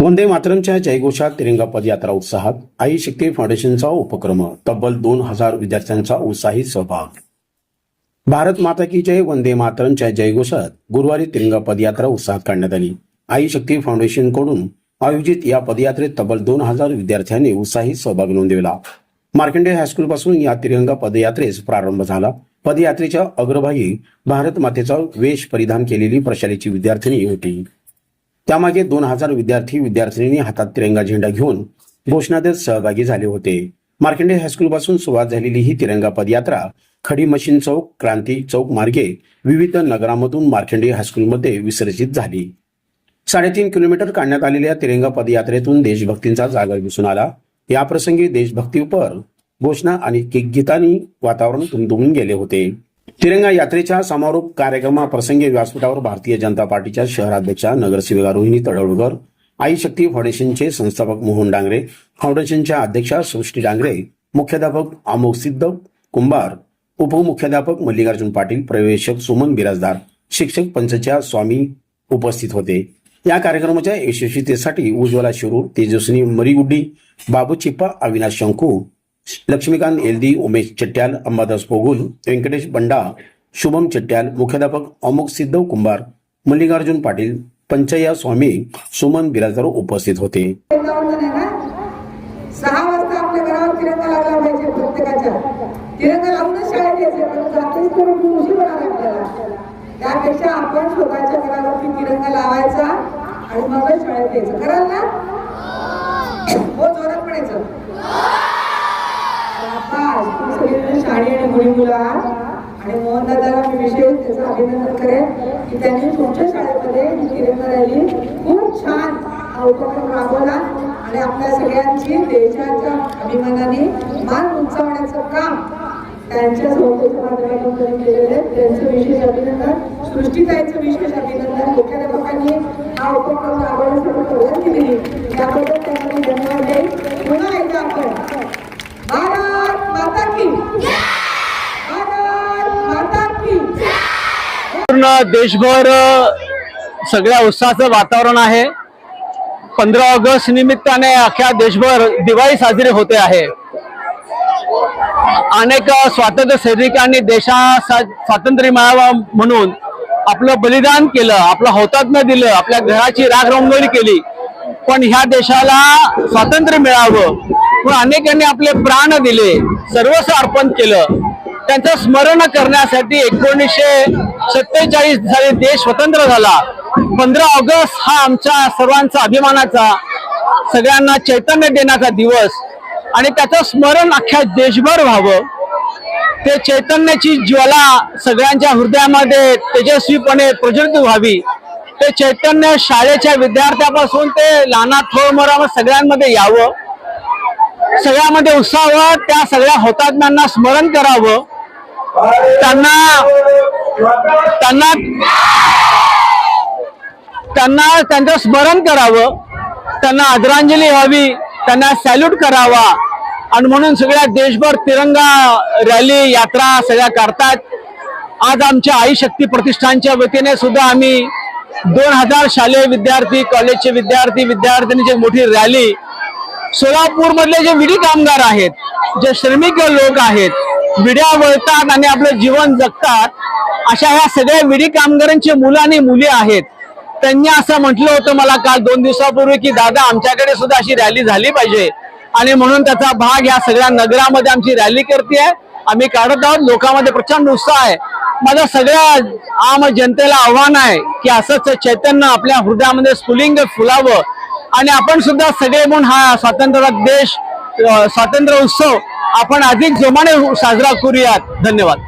वंदे मातरमच्या जयघोषात तिरंगा पदयात्रा उत्साहात आई शक्ती फाउंडेशनचा उपक्रम तब्बल 2000 विद्यार्थ्यांचा उत्साही सहभाग। भारत माता की जय वंदे मातरमच्या जयघोषात गुरुवारी तिरंगा पदयात्रा उत्साहात काढण्यात आली। आई शक्ती फाउंडेशनकडून आयोजित या पदयात्रेत तब्बल 2000 विद्यार्थ्यांनी उत्साही सहभाग नोंदवला। मार्कंडे हायस्कूल पासून या तिरंगा पदयात्रेस प्रारंभ झाला। पदयात्रेच्या अग्रभागी भारत मातेचा वेश परिधान केलेली प्रशालेची विद्यार्थिनी होती। त्यामागे 2000 विद्यार्थी-विद्यार्थिनींनी हातात तिरंगा झेंडा घेऊन घोषणा देत सहभागी झाले होते। मार्कंडे हायस्कूल पासून सुरुवात झालेली ही तिरंगा पदयात्रा खडी मशीन चौक, क्रांती चौक मार्गे विविध नगरांमधून मार्कंडे हायस्कूलमध्ये विसर्जित झाली। 3.5 किलोमीटर काढण्यात आलेल्या तिरंगा पदयात्रेतून देशभक्तींचा जागर दिसून आला। या प्रसंगी देशभक्तीपर घोषणा आणि गीतांनी वातावरण दुमदुमून गेले होते। तिरंगा यात्रेच्या समारोप कार्यक्रमाप्रसंगी व्यासपीठावर भारतीय जनता पार्टीच्या शहराध्यक्षा नगरसेविका रोहिणी तडवळकर, आई शक्ती फाउंडेशनचे संस्थापक मोहन डांगरे, फाउंडेशनच्या अध्यक्षा सृष्टी डांगरे, मुख्याध्यापक अमोसिद्ध कुंभार, उपमुख्याध्यापक मल्लिकार्जुन पाटील, प्रवेशक सुमन बिराजदार, शिक्षक पंचच्या स्वामी उपस्थित होते। या कार्यक्रमाच्या यशस्वीतेसाठी उज्ज्वला शिरूर, तेजस्विनी मरीगुड्डी, बाबू चिप्पा, अविनाश शंकू, लक्ष्मीकांत एलदी, उमेश चट्ट्याल, अंबादास पोगुल, व्यंकटेश बंडा, शुभम चट्ट्याल, मुख्याध्यापक अमोक सिद्ध कुंभार, मल्लिकार्जुन पाटील, पंचय्या स्वामी, सुमन बिराजदार उपस्थित होते। 6 वाजता आपल्या घरावर तिरंगा लावला पाहिजे। प्रत्येकाच्या तिरंगा लावूनच शाळेत यायचे, पण जातेच करून मुशी बनावं आपल्याला। त्यापेक्षा आपण स्वतःच्या घरावरती तिरंगा लावायचा आणि मग शाळेत यायचं। कराल ना? हो, जोरात म्हणायचं। शाळी आणि मुली मुलं आणि मोहन दादाला मी विशेष त्याचं अभिनंदन करेन की त्यांनी तुमच्या शाळेमध्ये तिरंगा रॅली खूप छान हा उपक्रम राबवला आणि आपल्या सगळ्यांची देशाच्या अभिमानाने मान उंचावण्याचं काम त्यांच्या संस्थेच्या माध्यमातून त्यांनी केलेलं आहे। त्यांचं विशेष अभिनंदन। सृष्टीताईंचं विशेष अभिनंदन। मुख्याध्यापकांनी हा उपक्रम राबवण्यासाठी परवानगी दिली त्याबद्दल त्यांना धन्यवाद देईन। पुन्हा एकदा आपण भारत माता की जय, भारत माता की जय। पूर्ण देशभर सगळ्या उत्साहाचं वातावरण आहे। 15 ऑगस्ट निमित्ताने अख्ख्या देशभर दिवाळी साजरी होते आहे। अनेक स्वातंत्र्य सैनिकांनी स्वातंत्र्य मिळावं म्हणून आपलं बलिदान केलं, आपलं हौतात्म्य दिलं, आपल्या घराची राखरंगोली केली, पण ह्या देशाला स्वातंत्र्य मिळावं म्हणून अनेकांनी आपले प्राण दिले, सर्वस्व अर्पण केलं। त्यांचं स्मरण करण्यासाठी 1947 साली देश स्वतंत्र झाला। 15 ऑगस्ट हा आमच्या सर्वांचा अभिमानाचा, सगळ्यांना चैतन्य देण्याचा दिवस आणि त्याचं स्मरण अख्ख्या देशभर व्हावं, ते चैतन्याची ज्वाला सगळ्यांच्या हृदयामध्ये तेजस्वीपणे प्रज्वलित व्हावी, ते चैतन्य शाळेच्या विद्यार्थ्यापासून ते लहाना थोर सगळ्यांमध्ये यावं, सगळ्यामध्ये उत्साह, त्या सगळ्या हुतात्म्यांना स्मरण करावं, त्यांचं स्मरण करावं, त्यांना आदरांजली व्हावी, त्यांना सॅल्यूट करावा आणि म्हणून सगळ्या देशभर तिरंगा रॅली यात्रा सगळ्या करतात। आज आमच्या आई शक्ती प्रतिष्ठानच्या वतीने सुद्धा आम्ही 2000 शालेय विद्यार्थी, कॉलेजचे विद्यार्थ्यांची मोठी रॅली, सोलापूर मधले जे विडी कामगार आहेत, जे श्रमिक लोक आहेत, विड्या वळतात आणि आपलं जीवन जगतात, अशा ह्या सगळ्या विडी कामगारांची मुलं आणि मुली आहेत। त्यांनी असं म्हटलं होतं मला काल 2 दिवसापूर्वी की दादा आमच्याकडे सुद्धा अशी रॅली झाली पाहिजे आणि म्हणून त्याचा भाग या सगळ्या नगरामध्ये आमची रॅली करते आहे, आम्ही काढत आहोत। लोकांमध्ये प्रचंड उत्साह आहे। माझं सगळ्या आम जनतेला आव्हान आहे की असंच चैतन्य आपल्या हृदयामध्ये स्फुलिंग फुलावं आणि आपण सुद्धा सगळे म्हणून हा स्वातंत्र्य उत्सव आपण अधिक जोमाने साजरा करूयात। धन्यवाद।